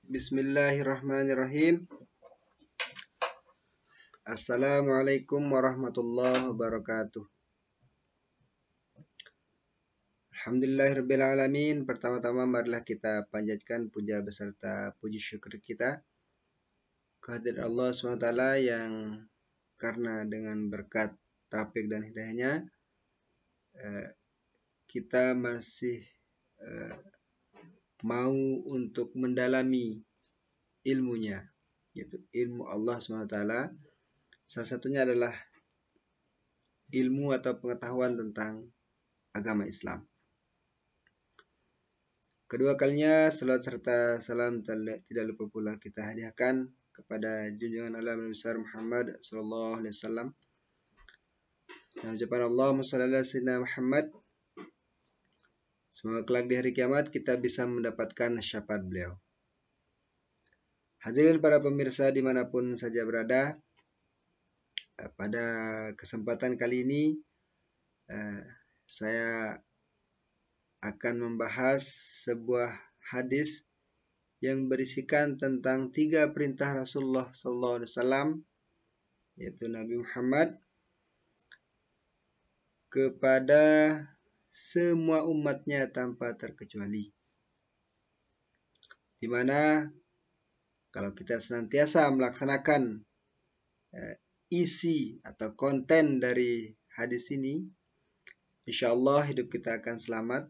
Bismillahirrahmanirrahim. Assalamualaikum warahmatullahi wabarakatuh. Alhamdulillahirabbil alamin. Pertama-tama marilah kita panjatkan puja beserta puji syukur kita kehadirat Allah SWT yang karena dengan berkat taufik dan hidayahnya kita masih mau untuk mendalami ilmunya, yaitu ilmu Allah SWT. Salah satunya adalah ilmu atau pengetahuan tentang agama Islam. Kedua kalinya salawat serta salam tidak lupa pula kita hadiahkan kepada junjungan Allah Nabi besar Muhammad sallallahu alaihi wasallam. Dengan ucapan Allahumma shalli ala sayyidina Muhammad. Semoga kelak di hari kiamat kita bisa mendapatkan syafaat beliau. Hadirin para pemirsa dimanapun saja berada, pada kesempatan kali ini saya akan membahas sebuah hadis yang berisikan tentang 3 perintah Rasulullah SAW, yaitu Nabi Muhammad kepada semua umatnya tanpa terkecuali. Di mana kalau kita senantiasa melaksanakan isi atau konten dari hadis ini, insya Allah hidup kita akan selamat.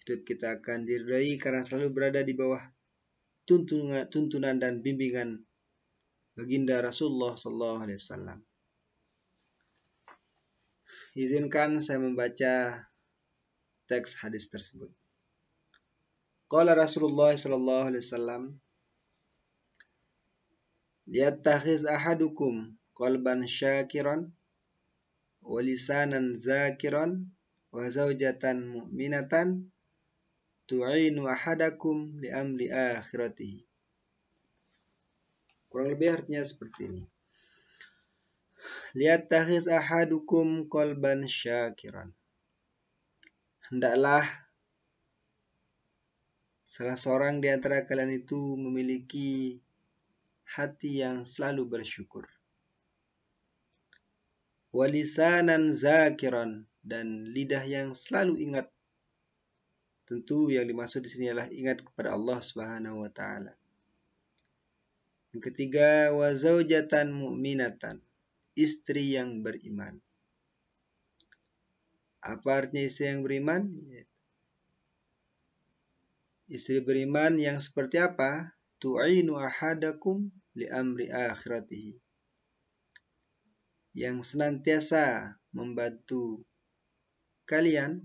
Hidup kita akan diridai karena selalu berada di bawah tuntunan dan bimbingan baginda Rasulullah SAW. Izinkan saya membaca teks hadis tersebut. Qala Rasulullah SAW, "Liyattakhiz ahadukum qalban syakiran wa lisanan zakiran wa zawjatan mu'minatan tu'inu ahadakum li amri akhiratihi." Kurang lebih artinya seperti ini. Liyattakhiz ahadukum qalban syakiran. Hendaklah salah seorang di antara kalian itu memiliki hati yang selalu bersyukur. Walisanan zakiran, dan lidah yang selalu ingat. Tentu yang dimaksud di sini adalah ingat kepada Allah Subhanahu wa taala. Yang ketiga, wa zaujatan mu'minatan, istri yang beriman. Apa artinya istri yang beriman? Istri beriman yang seperti apa? Tu'inu ahadakum li amri akhiratihi, yang senantiasa membantu kalian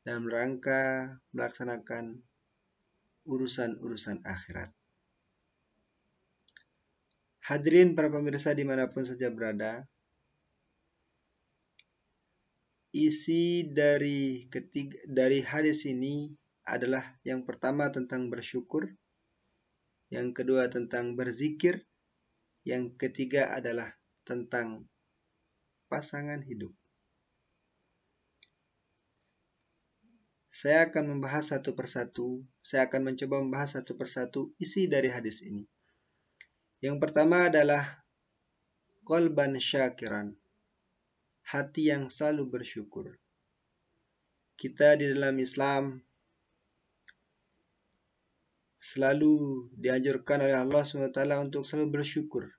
dalam rangka melaksanakan urusan-urusan akhirat. Hadirin para pemirsa dimanapun saja berada, isi dari hadis ini adalah yang pertama tentang bersyukur, yang kedua tentang berzikir, yang ketiga adalah tentang pasangan hidup. Saya akan membahas satu persatu, saya akan mencoba membahas satu persatu isi dari hadis ini. Yang pertama adalah qalban syakiran, hati yang selalu bersyukur. Kita di dalam Islam selalu dianjurkan oleh Allah SWT untuk selalu bersyukur.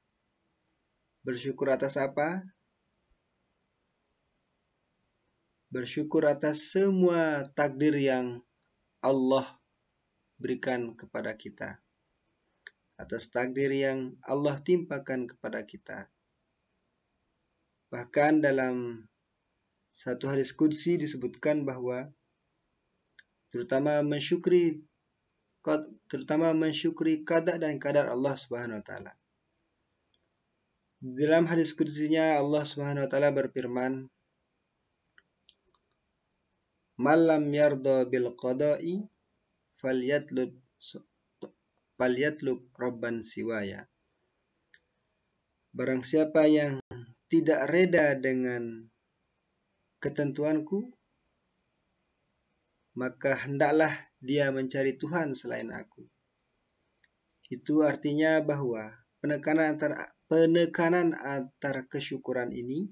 Bersyukur atas apa? Bersyukur atas semua takdir yang Allah berikan kepada kita, atas takdir yang Allah timpakan kepada kita. Bahkan dalam satu hadis qudsi disebutkan bahwa terutama mensyukuri qada dan qadar Allah Subhanahu wa taala. Dalam hadis qudsinya Allah Subhanahu wa taala berfirman, "Malam yarda bil qada'i falyatlub rabban siwaya." Barang siapa yang tidak reda dengan ketentuanku, maka hendaklah dia mencari Tuhan selain aku. Itu artinya bahwa penekanan antara kesyukuran ini,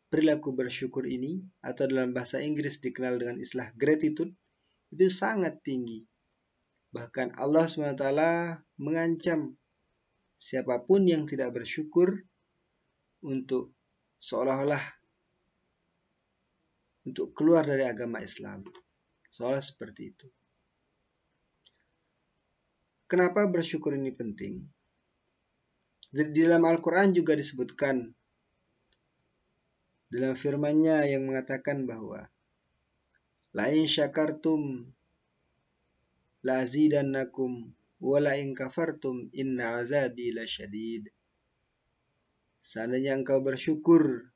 perilaku bersyukur ini, atau dalam bahasa Inggris dikenal dengan istilah gratitude, itu sangat tinggi. Bahkan Allah SWT mengancam siapapun yang tidak bersyukur untuk seolah-olah untuk keluar dari agama Islam. Seolah seperti itu. Kenapa bersyukur ini penting? Di dalam Al-Quran juga disebutkan dalam firman-Nya yang mengatakan bahwa la in syakartum la azidannakum wa la in kafartum inna azabi lasyadid. Seandainya engkau bersyukur,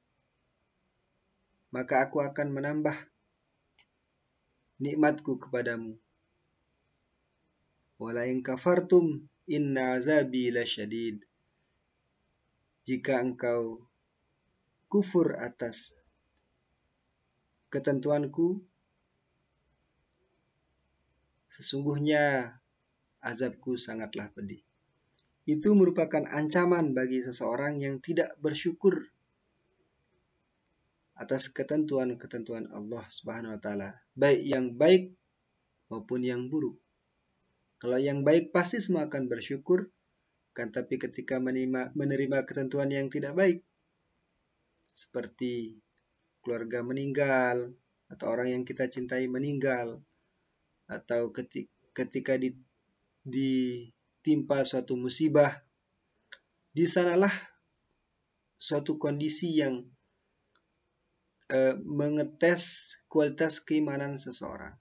maka aku akan menambah nikmatku kepadamu. Wa la in kafartum inna azabi lasyadid. Jika engkau kufur atas ketentuanku, sesungguhnya azabku sangatlah pedih. Itu merupakan ancaman bagi seseorang yang tidak bersyukur atas ketentuan-ketentuan Allah Subhanahu wa taala, baik yang baik maupun yang buruk. Kalau yang baik pasti semua akan bersyukur, kan, tapi ketika menerima ketentuan yang tidak baik, seperti keluarga meninggal, atau orang yang kita cintai meninggal, atau ketika ditimpa suatu musibah, di sanalah suatu kondisi yang mengetes kualitas keimanan seseorang.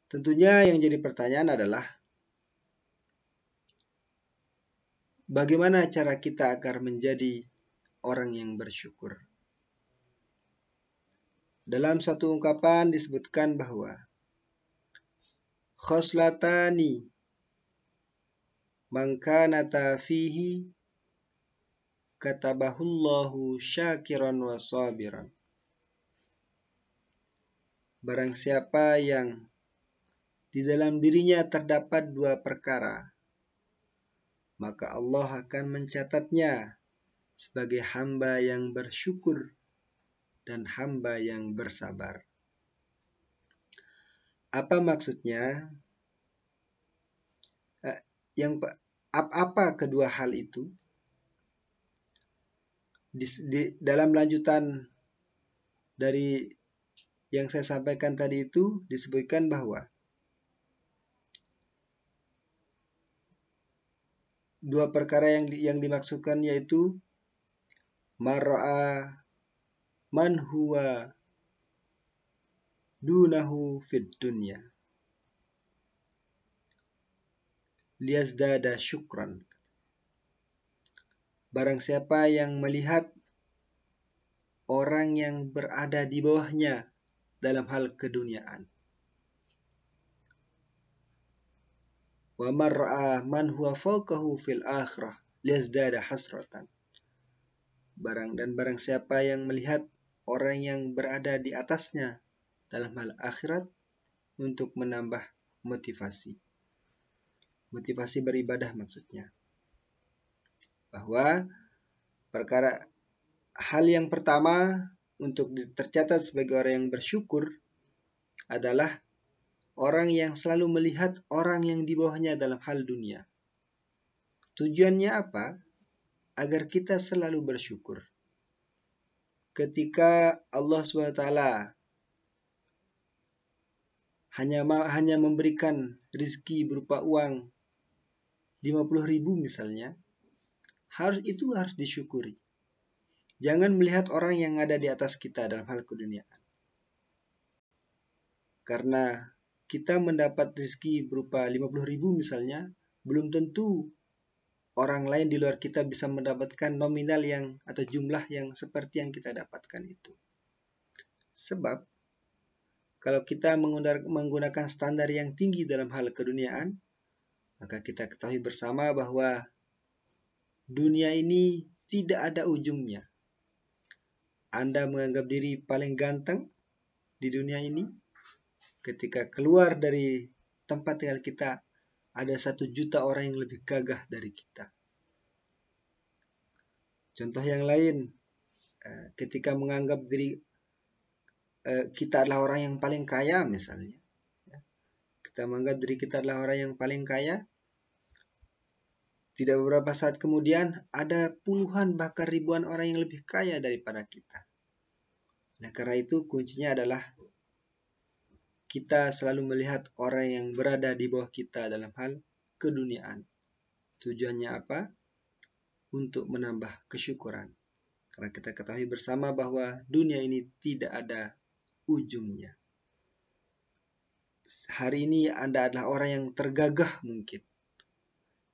Tentunya yang jadi pertanyaan adalah bagaimana cara kita agar menjadi orang yang bersyukur. Dalam satu ungkapan disebutkan bahwa khoslatani man kanata fihi katabahullahu syakiran wa sabiran. Barang siapa yang di dalam dirinya terdapat dua perkara, maka Allah akan mencatatnya sebagai hamba yang bersyukur dan hamba yang bersabar. Apa maksudnya? Apa kedua hal itu? Dalam lanjutan dari yang saya sampaikan tadi itu disebutkan bahwa dua perkara yang dimaksudkan yaitu mar'a man huwa dunahu fid dunya liyazdada syukran. Barang siapa yang melihat orang yang berada di bawahnya dalam hal keduniaan. Wa mar'a man huwa fawqahu fil akhirah liyazdada hasratan. Barang siapa yang melihat orang yang berada di atasnya dalam hal akhirat untuk menambah motivasi. Motivasi beribadah maksudnya. Bahwa hal yang pertama untuk tercatat sebagai orang yang bersyukur adalah orang yang selalu melihat orang yang di bawahnya dalam hal dunia. Tujuannya apa? Agar kita selalu bersyukur. Ketika Allah SWT hanya memberikan rizki berupa uang 50.000 misalnya, harus disyukuri. Jangan melihat orang yang ada di atas kita dalam hal keduniaan. Karena kita mendapat rezeki berupa 50.000 misalnya, belum tentu orang lain di luar kita bisa mendapatkan nominal atau jumlah yang seperti yang kita dapatkan itu. Sebab kalau kita menggunakan standar yang tinggi dalam hal keduniaan, maka kita ketahui bersama bahwa dunia ini tidak ada ujungnya. Anda menganggap diri paling ganteng di dunia ini, ketika keluar dari tempat tinggal kita ada 1 juta orang yang lebih gagah dari kita. Contoh yang lain, ketika menganggap diri kita adalah orang yang paling kaya misalnya. Kita menganggap diri kita adalah orang yang paling kaya. Tidak beberapa saat kemudian ada puluhan bahkan ribuan orang yang lebih kaya daripada kita. Nah, karena itu kuncinya adalah kita selalu melihat orang yang berada di bawah kita dalam hal keduniaan. Tujuannya apa? Untuk menambah kesyukuran. Karena kita ketahui bersama bahwa dunia ini tidak ada ujungnya. Hari ini Anda adalah orang yang tergagah mungkin.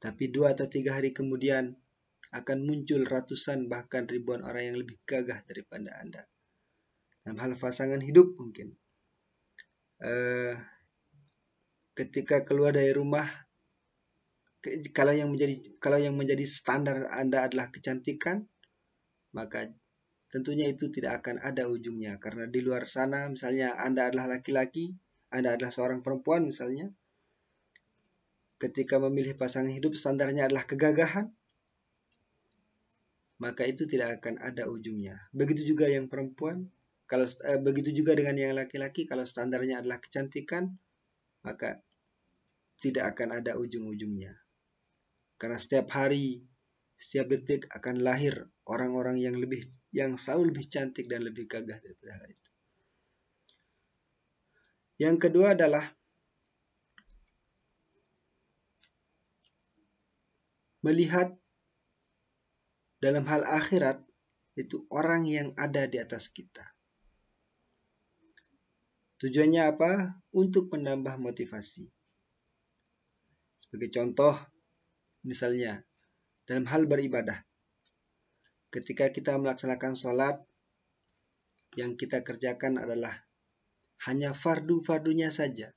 Tapi 2 atau 3 hari kemudian akan muncul ratusan bahkan ribuan orang yang lebih gagah daripada Anda. Dalam hal pasangan hidup mungkin. Ketika keluar dari rumah, kalau yang menjadi standar Anda adalah kecantikan, maka tentunya itu tidak akan ada ujungnya. Karena di luar sana, misalnya Anda adalah laki-laki, Anda adalah seorang perempuan misalnya, ketika memilih pasangan hidup standarnya adalah kegagahan, maka itu tidak akan ada ujungnya. Begitu juga yang perempuan, begitu juga dengan yang laki-laki, kalau standarnya adalah kecantikan, maka tidak akan ada ujung-ujungnya. Karena setiap hari, setiap detik akan lahir orang-orang yang selalu lebih cantik dan lebih gagah daripada hal itu. Yang kedua adalah melihat dalam hal akhirat itu orang yang ada di atas kita. Tujuannya apa? Untuk menambah motivasi. Sebagai contoh, misalnya dalam hal beribadah. Ketika kita melaksanakan sholat, yang kita kerjakan adalah hanya fardu-fardunya saja.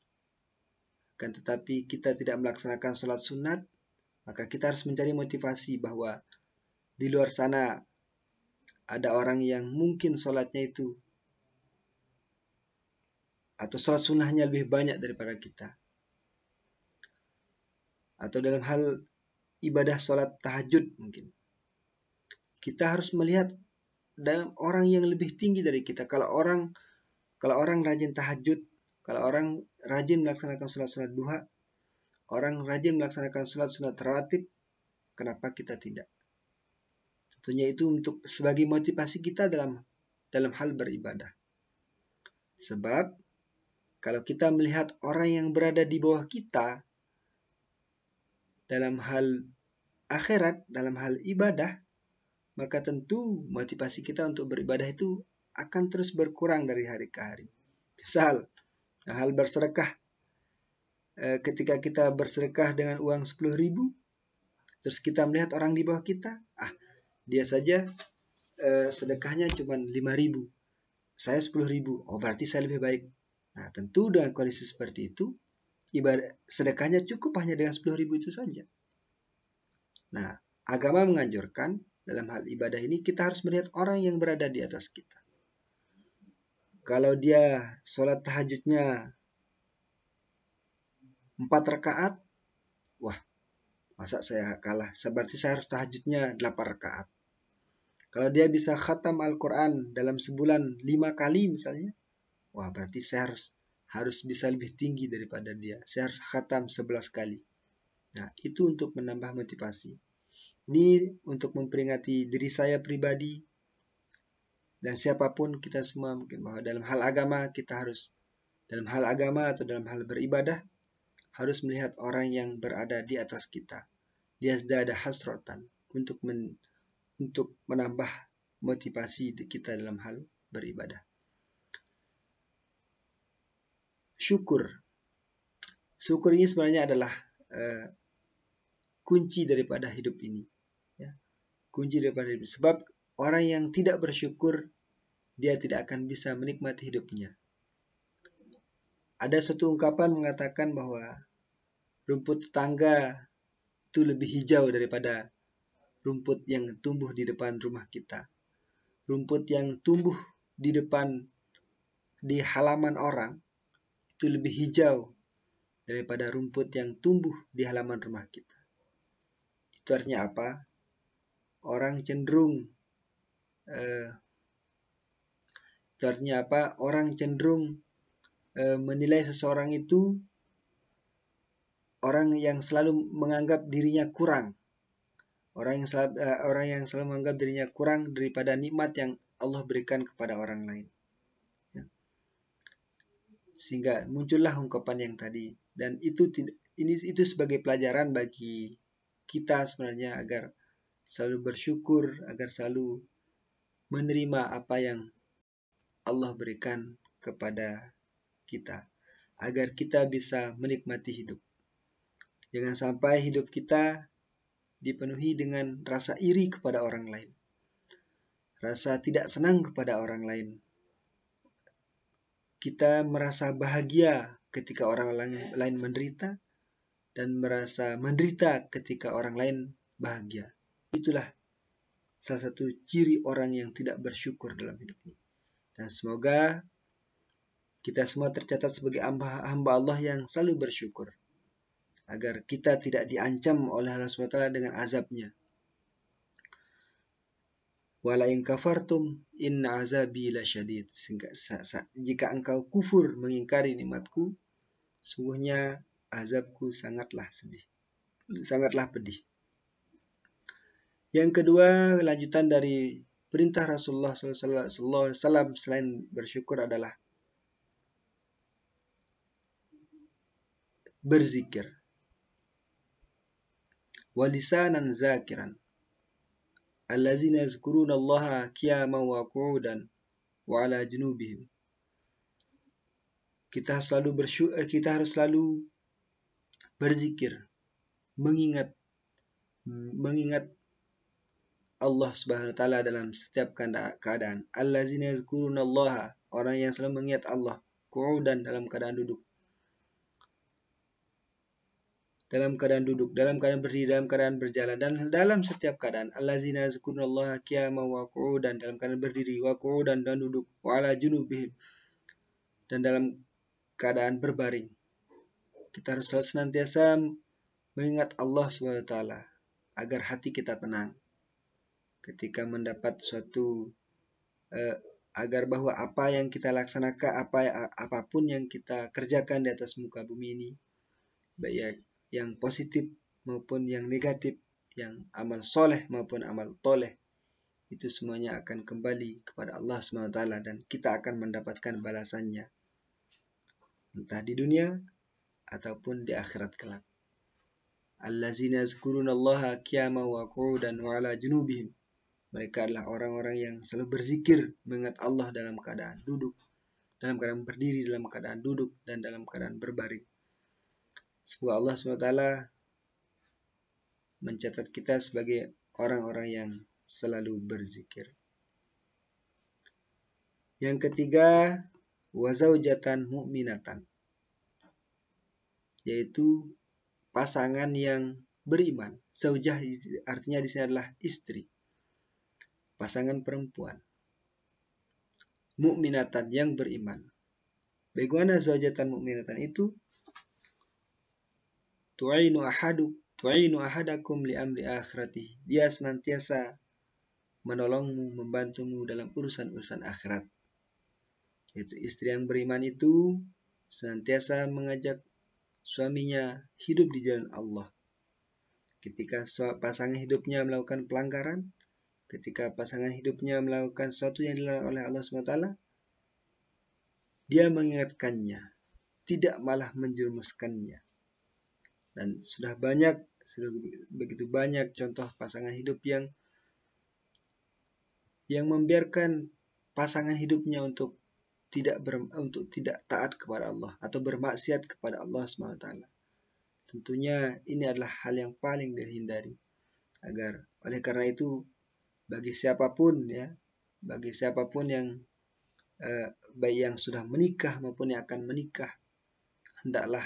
Akan tetapi kita tidak melaksanakan sholat sunat, maka kita harus mencari motivasi bahwa di luar sana ada orang yang mungkin sholatnya itu atau sholat sunnahnya lebih banyak daripada kita. Atau dalam hal ibadah sholat tahajud mungkin. Kita harus melihat dalam orang yang lebih tinggi dari kita. Kalau orang rajin tahajud, kalau orang rajin melaksanakan sholat duha, orang rajin melaksanakan sholat sunat rawatib, kenapa kita tidak? Tentunya itu untuk sebagai motivasi kita dalam hal beribadah. Sebab kalau kita melihat orang yang berada di bawah kita dalam hal akhirat, dalam hal ibadah, maka tentu motivasi kita untuk beribadah itu akan terus berkurang dari hari ke hari. Misal, hal bersedekah. Ketika kita bersedekah dengan uang 10.000, terus kita melihat orang di bawah kita, dia saja sedekahnya cuma 5.000, saya 10.000, berarti saya lebih baik. Nah, tentu dengan kondisi seperti itu, ibadah sedekahnya cukup hanya dengan 10.000 itu saja. Nah, agama menganjurkan dalam hal ibadah ini kita harus melihat orang yang berada di atas kita. Kalau dia sholat tahajudnya 4 rakaat, masa saya kalah? Berarti saya harus tahajudnya 8 rakaat. Kalau dia bisa khatam Al-Quran dalam sebulan 5 kali misalnya, berarti saya harus bisa lebih tinggi daripada dia. Saya harus khatam 11 kali. Nah, itu untuk menambah motivasi. Ini untuk memperingati diri saya pribadi dan siapapun kita semua mungkin bahwa dalam hal agama atau dalam hal beribadah harus melihat orang yang berada di atas kita. Dia sudah ada hasratan untuk menambah motivasi kita dalam hal beribadah. Syukur ini sebenarnya adalah kunci daripada hidup ini. Kunci daripada hidup. Sebab orang yang tidak bersyukur, dia tidak akan bisa menikmati hidupnya. Ada suatu ungkapan mengatakan bahwa rumput tetangga itu lebih hijau daripada rumput yang tumbuh di depan rumah kita. Rumput yang tumbuh di halaman orang itu lebih hijau daripada rumput yang tumbuh di halaman rumah kita. Itu artinya apa? Orang cenderung menilai seseorang itu orang yang selalu menganggap dirinya kurang. Orang yang selalu menganggap dirinya kurang daripada nikmat yang Allah berikan kepada orang lain. Ya. Sehingga muncullah ungkapan yang tadi, dan itu sebagai pelajaran bagi kita sebenarnya agar selalu bersyukur, agar selalu menerima apa yang Allah berikan kepada kita, agar kita bisa menikmati hidup. Jangan sampai hidup kita dipenuhi dengan rasa iri kepada orang lain, rasa tidak senang kepada orang lain. Kita merasa bahagia ketika orang lain menderita, dan merasa menderita ketika orang lain bahagia. Itulah salah satu ciri orang yang tidak bersyukur dalam hidup ini. Dan semoga kita semua tercatat sebagai hamba Allah yang selalu bersyukur, agar kita tidak diancam oleh Allah SWT dengan azabnya. Wala in kafartum inna azabi lasyadid. Jika engkau kufur mengingkari nikmatku, sungguhnya azabku sangatlah pedih. Yang kedua, lanjutan dari perintah Rasulullah SAW selain bersyukur adalah berzikir. Walisanan zakiran. Allazina yazkuruna Allaha qiyaman wa qu'udan wa ala junubihim. Kita harus selalu berzikir, mengingat Allah Subhanahu wa taala dalam setiap keadaan. Allazina yazkuruna Allaha, orang yang selalu mengingat Allah, qu'udan, dalam keadaan duduk, dalam keadaan berdiri, dalam keadaan berjalan, dan dalam setiap keadaan. Allazina yazkurunallaha qiyaman wa qu'udan, dalam keadaan berdiri, wa qu'udan, dan duduk, wa ala junubihim, dan dalam keadaan berbaring. Kita harus senantiasa mengingat Allah SWT agar hati kita tenang ketika mendapat suatu agar bahwa apa yang kita laksanakan, apapun yang kita kerjakan di atas muka bumi ini, baik yang positif maupun yang negatif, yang amal soleh maupun amal toleh, itu semuanya akan kembali kepada Allah SWT, dan kita akan mendapatkan balasannya entah di dunia ataupun di akhirat kelak. Allazina yazkurunallaha qiyaman wa qu'udan wa ala junubihim. Mereka adalah orang-orang yang selalu berzikir, mengingat Allah dalam keadaan duduk, dalam keadaan berdiri, dalam keadaan duduk, dan dalam keadaan berbaring. Semoga Allah SWT mencatat kita sebagai orang-orang yang selalu berzikir. Yang ketiga, wazaujatan mu'minatan, yaitu pasangan yang beriman. Zaujah artinya di sini adalah istri, pasangan perempuan. Mu'minatan, yang beriman. Bagaimana zaujatan mu'minatan itu? Tu'inu ahadakum li amri akhirati. Dia senantiasa menolongmu, membantumu dalam urusan-urusan akhirat. Yaitu istri yang beriman itu senantiasa mengajak suaminya hidup di jalan Allah. Ketika pasangan hidupnya melakukan pelanggaran, ketika pasangan hidupnya melakukan sesuatu yang dilarang oleh Allah SWT, dia mengingatkannya, tidak malah menjerumuskannya. Dan sudah begitu banyak contoh pasangan hidup yang membiarkan pasangan hidupnya untuk tidak taat kepada Allah atau bermaksiat kepada Allah SWT. Tentunya ini adalah hal yang paling dihindari. Oleh karena itu, bagi siapapun yang baik yang sudah menikah maupun yang akan menikah, hendaklah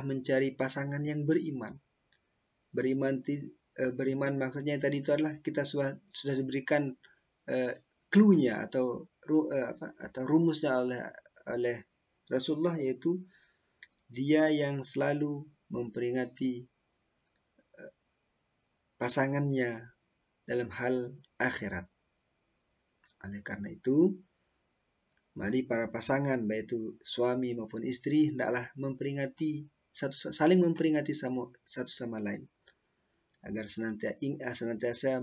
mencari pasangan yang beriman. Beriman maksudnya tadi itu adalah kita sudah diberikan clue-nya atau rumusnya oleh Rasulullah, yaitu dia yang selalu memperingati pasangannya dalam hal akhirat. Oleh karena itu, mari para pasangan, baik itu suami maupun istri, hendaklah saling memperingati satu sama lain, agar senantiasa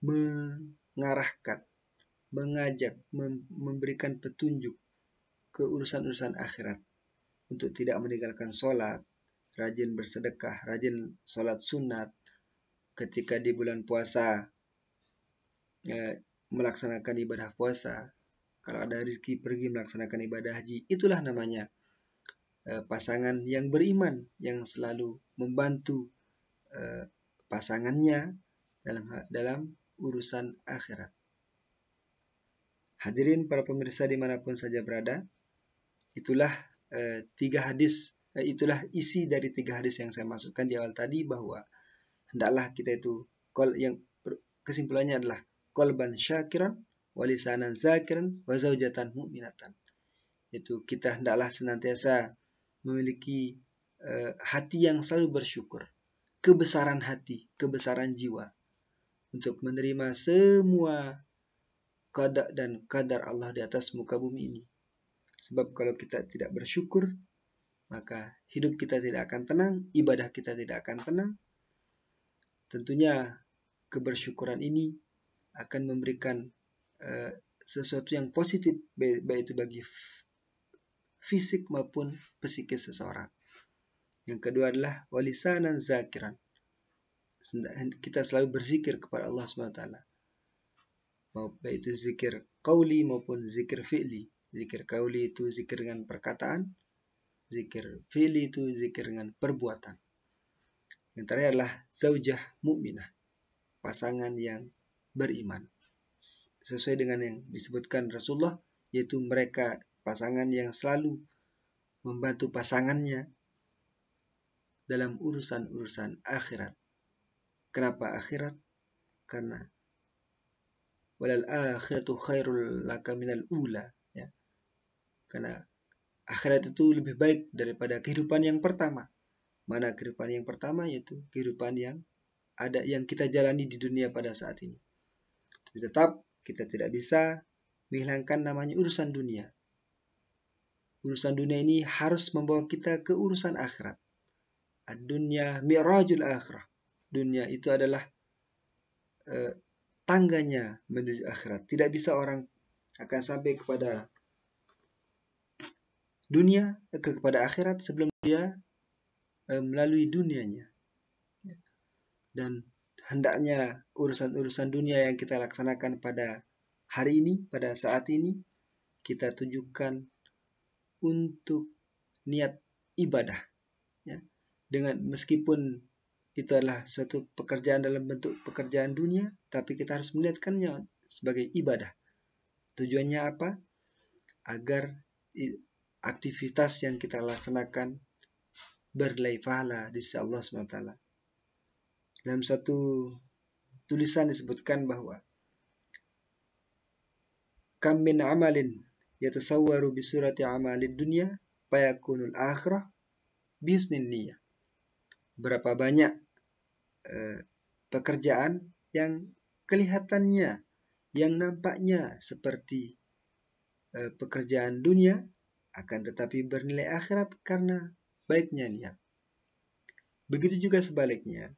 mengarahkan, mengajak, memberikan petunjuk ke urusan-urusan akhirat, untuk tidak meninggalkan sholat, rajin bersedekah, rajin sholat sunat, ketika di bulan puasa melaksanakan ibadah puasa, kalau ada rezeki pergi melaksanakan ibadah haji. Itulah namanya pasangan yang beriman, yang selalu membantu pasangannya dalam urusan akhirat. Hadirin para pemirsa dimanapun saja berada, itulah itulah isi dari 3 hadis yang saya maksudkan di awal tadi, bahwa hendaklah kita itu yang kesimpulannya adalah qalban syakiran wa lisanan zakiran wa zaujatan mu'minatan. Itu kita hendaklah senantiasa memiliki hati yang selalu bersyukur, kebesaran hati, kebesaran jiwa, untuk menerima semua qada dan qadar Allah di atas muka bumi ini. Sebab kalau kita tidak bersyukur, maka hidup kita tidak akan tenang, ibadah kita tidak akan tenang. Tentunya kebersyukuran ini akan memberikan sesuatu yang positif, baik itu bagi fisik maupun psikis seseorang. Yang kedua adalah walisanan zakiran. Kita selalu berzikir kepada Allah SWT, baik itu zikir qauli maupun zikir fi'li. Zikir qauli itu zikir dengan perkataan, zikir fi'li itu zikir dengan perbuatan. Yang terakhir adalah zaujah mukminah, pasangan yang beriman, sesuai dengan yang disebutkan Rasulullah, yaitu mereka pasangan yang selalu membantu pasangannya dalam urusan-urusan akhirat. Kenapa akhirat? Karena walal akhiratu khairul laka minal ula, ya. Karena akhirat itu lebih baik daripada kehidupan yang pertama. Mana kehidupan yang pertama? Yaitu kehidupan yang kita jalani di dunia pada saat ini. Tapi tetap kita tidak bisa menghilangkan namanya urusan dunia. Urusan dunia ini harus membawa kita ke urusan akhirat. Ad-dunya mi'rajul akhirah. Dunia itu adalah tangganya menuju akhirat. Tidak bisa orang akan sampai kepada dunia, kepada akhirat sebelum dia melalui dunianya. Dan hendaknya urusan-urusan dunia yang kita laksanakan pada hari ini, pada saat ini, kita tujukan untuk niat ibadah, ya. Dengan meskipun itu adalah suatu pekerjaan dalam bentuk pekerjaan dunia, tapi kita harus melihatkannya sebagai ibadah. Tujuannya apa? Agar aktivitas yang kita laksanakan bernilai pahala di sisi Allah SWT. Dalam satu tulisan disebutkan bahwa kam min amalin yatasawwaru bi surati amalid dunya fayakunul akhirah bi husnin niyyah. Berapa banyak pekerjaan yang kelihatannya, yang nampaknya seperti pekerjaan dunia, akan tetapi bernilai akhirat karena baiknya niat. Begitu juga sebaliknya.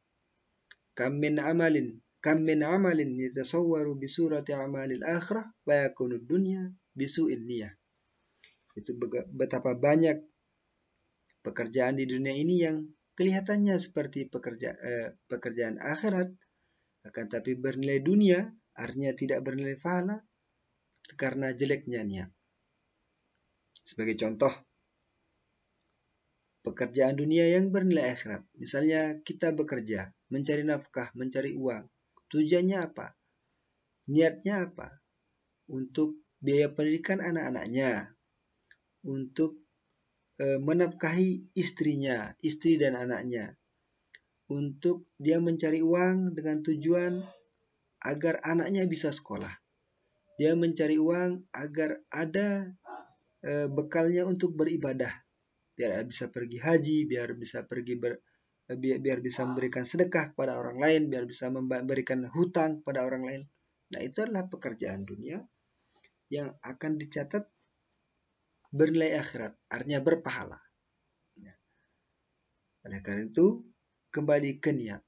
Kam min amalin yatasawwaru bi surati amalil akhirah wa yakunu dunya bisu'in niyah. Itu betapa banyak pekerjaan di dunia ini yang kelihatannya seperti pekerjaan akhirat, akan tapi bernilai dunia, artinya tidak bernilai pahala karena jeleknya niat. Sebagai contoh, pekerjaan dunia yang bernilai akhirat. Misalnya kita bekerja, mencari nafkah, mencari uang. Tujuannya apa? Niatnya apa? Untuk biaya pendidikan anak-anaknya, untuk menafkahi istrinya, istri dan anaknya, untuk dia mencari uang dengan tujuan agar anaknya bisa sekolah. Dia mencari uang agar ada bekalnya untuk beribadah, biar bisa pergi haji, biar bisa biar bisa memberikan sedekah kepada orang lain, biar bisa memberikan hutang pada orang lain. Nah, itu adalah pekerjaan dunia yang akan dicatat bernilai akhirat, artinya berpahala. Oleh karena itu, kembali ke niat.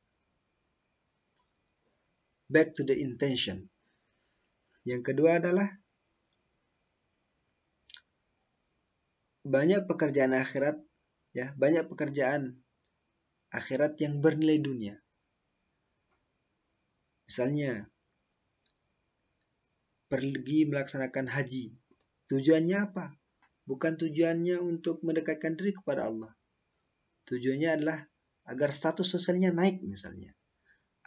Back to the intention. Yang kedua adalah banyak pekerjaan akhirat, ya, banyak pekerjaan akhirat yang bernilai dunia. Misalnya, pergi melaksanakan haji. Tujuannya apa? Bukan tujuannya untuk mendekatkan diri kepada Allah. Tujuannya adalah agar status sosialnya naik misalnya.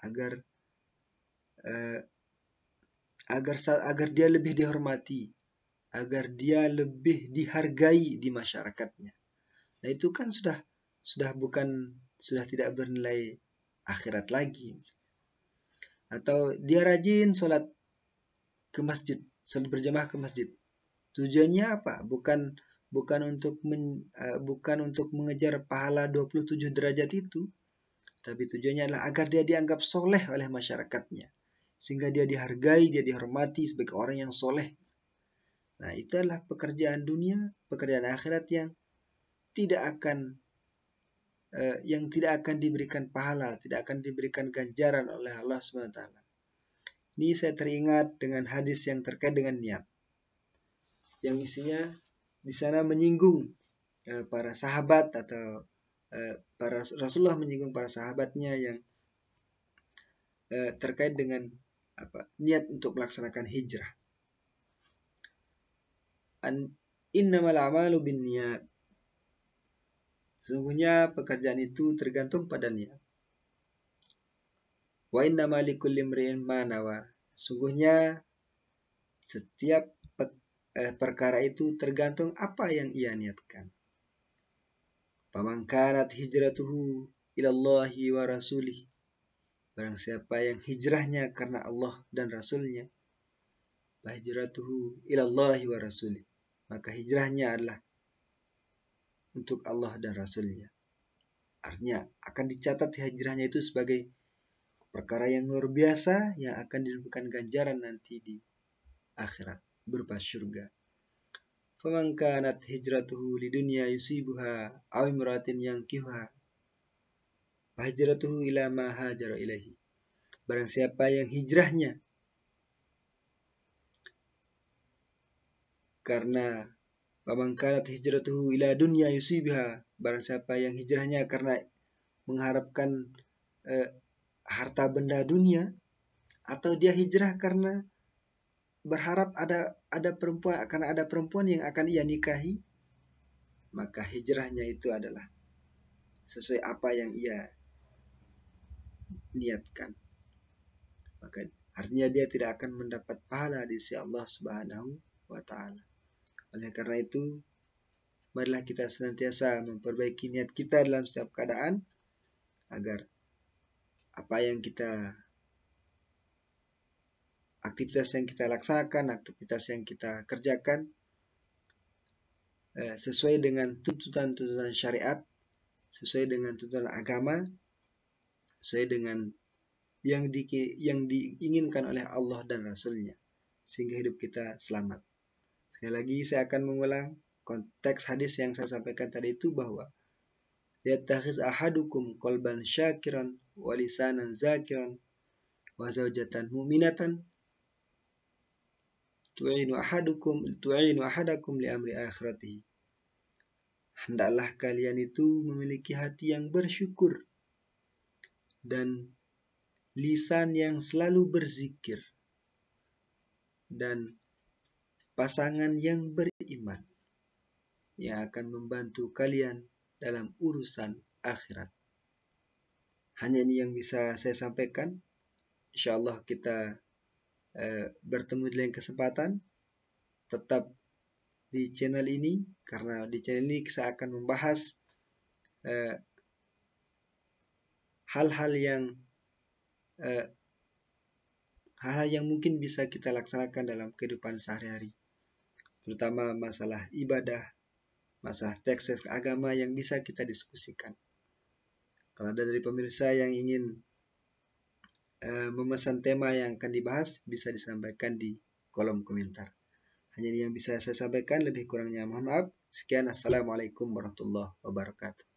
Agar dia lebih dihormati, agar dia lebih dihargai di masyarakatnya. Nah, itu kan sudah tidak bernilai akhirat lagi. Atau dia rajin sholat ke masjid, sholat berjamaah ke masjid. Tujuannya apa? Bukan untuk mengejar pahala 27 derajat itu, tapi tujuannya adalah agar dia dianggap soleh oleh masyarakatnya, sehingga dia dihargai, dia dihormati sebagai orang yang soleh. Nah, itu adalah pekerjaan dunia, pekerjaan akhirat yang tidak akan diberikan pahala, tidak akan diberikan ganjaran oleh Allah SWT. Ini saya teringat dengan hadis yang terkait dengan niat, yang isinya di sana menyinggung para sahabat atau Rasulullah menyinggung para sahabatnya yang terkait dengan niat untuk melaksanakan hijrah. Innamal a'malu binniyat. Sesungguhnya pekerjaan itu tergantung pada niat. Wa innamal likulli imri'in ma nawa. Sesungguhnya setiap perkara itu tergantung apa yang ia niatkan. Faman kanat hijratuhu ilallahi wa rasulih. Barang siapa yang hijrahnya karena Allah dan Rasulnya, hijratuhu ilallahi wa rasulih, maka hijrahnya adalah untuk Allah dan Rasulnya. Artinya akan dicatat hijrahnya itu sebagai perkara yang luar biasa yang akan diberikan ganjaran nanti di akhirat berupa surga. Faman kanat hijratuhu lidunya yusibuha aw imratin yankihuha fa hijratuhu ila ma hajara ilaihi. Barang siapa yang hijrahnya karena faman kanat hijratuhu ila dunya yusibuha, barang siapa yang hijrahnya karena mengharapkan harta benda dunia, atau dia hijrah karena berharap ada perempuan yang akan ia nikahi, maka hijrahnya itu adalah sesuai apa yang ia niatkan. Maka artinya dia tidak akan mendapat pahala di sisi Allah Subhanahu wa taala. Oleh karena itu, marilah kita senantiasa memperbaiki niat kita dalam setiap keadaan agar aktivitas yang kita laksanakan, aktivitas yang kita kerjakan sesuai dengan tuntutan-tuntutan syariat, sesuai dengan tuntutan agama, sesuai dengan yang diinginkan oleh Allah dan Rasulnya, sehingga hidup kita selamat. Sekali lagi saya akan mengulang konteks hadis yang saya sampaikan tadi itu, bahwa yatakhiz ahadukum qalban syakiran wa lisanan zakiran wa zawjatan mu'minatan tu'inu ahadakum li amri akhiratihi. Hendaklah kalian itu memiliki hati yang bersyukur dan lisan yang selalu berzikir dan pasangan yang beriman yang akan membantu kalian dalam urusan akhirat. Hanya ini yang bisa saya sampaikan. InsyaAllah kita bertemu di lain kesempatan. Tetap di channel ini, karena di channel ini saya akan membahas hal-hal yang mungkin bisa kita laksanakan dalam kehidupan sehari-hari. terutama masalah ibadah, masalah teks agama yang bisa kita diskusikan. Kalau ada dari pemirsa yang ingin memesan tema yang akan dibahas, bisa disampaikan di kolom komentar. Hanya ini yang bisa saya sampaikan, lebih kurangnya mohon maaf. Sekian, assalamualaikum warahmatullahi wabarakatuh.